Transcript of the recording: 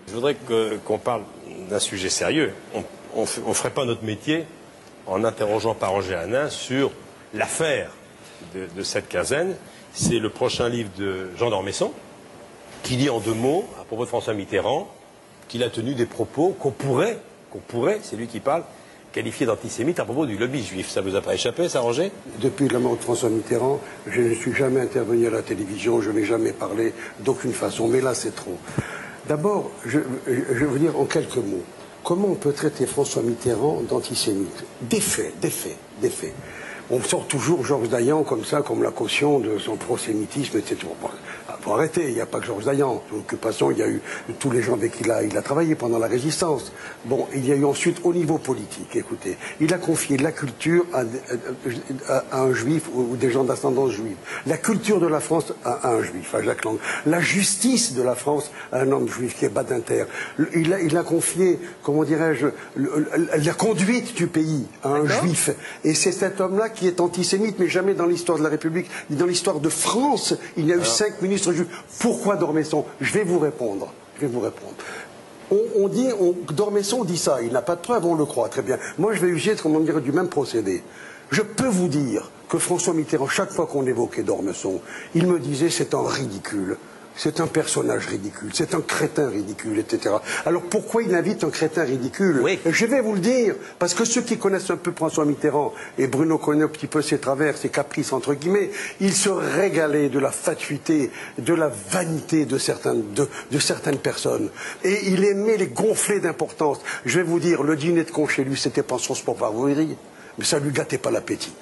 Je voudrais qu'on parle d'un sujet sérieux. On ne ferait pas notre métier en interrogeant Parangé Hanin sur l'affaire de cette quinzaine. C'est le prochain livre de Jean d'Ormesson, qui dit en 2 mots, à propos de François Mitterrand, qu'il a tenu des propos qu'on pourrait, c'est lui qui parle, qualifier d'antisémite à propos du lobby juif. Ça vous a pas échappé, ça, Roger? Depuis la mort de François Mitterrand, je ne suis jamais intervenu à la télévision, je n'ai jamais parlé d'aucune façon, mais là c'est trop. D'abord, je vais vous dire en quelques mots, comment on peut traiter François Mitterrand d'antisémite? Des faits. On sort toujours Georges Dayan comme ça, comme la caution de son prosémitisme, etc. Il faut arrêter, il n'y a pas que Georges Dayan. Sous l'occupation, il y a eu tous les gens avec qui il a travaillé pendant la Résistance. Bon, il y a eu ensuite, au niveau politique, écoutez, il a confié la culture à un juif ou des gens d'ascendance juive. La culture de la France à un juif, à Jacques Lang. La justice de la France à un homme juif qui est Badinter. Il a confié, comment dirais-je, la conduite du pays à un juif. Et c'est cet homme-là qui est antisémite, mais jamais dans l'histoire de la République, ni dans l'histoire de France, il y a eu 5 ministres juifs. Pourquoi D'Ormesson? Je vais vous répondre. D'Ormesson dit ça, il n'a pas de preuve, on le croit, très bien. Moi, je vais user, comment dire, du même procédé. Je peux vous dire que François Mitterrand, chaque fois qu'on évoquait D'Ormesson, il me disait c'est un ridicule. C'est un personnage ridicule, c'est un crétin ridicule, etc. Alors pourquoi il invite un crétin ridicule? Oui. Je vais vous le dire, parce que ceux qui connaissent un peu François Mitterrand, et Bruno connaît un petit peu ses travers, ses caprices, entre guillemets, il se régalait de la fatuité, de la vanité de certaines personnes. Et il aimait les gonfler d'importance. Je vais vous dire, le dîner de con chez lui, c'était pas son sport favori, mais ça lui gâtait pas l'appétit.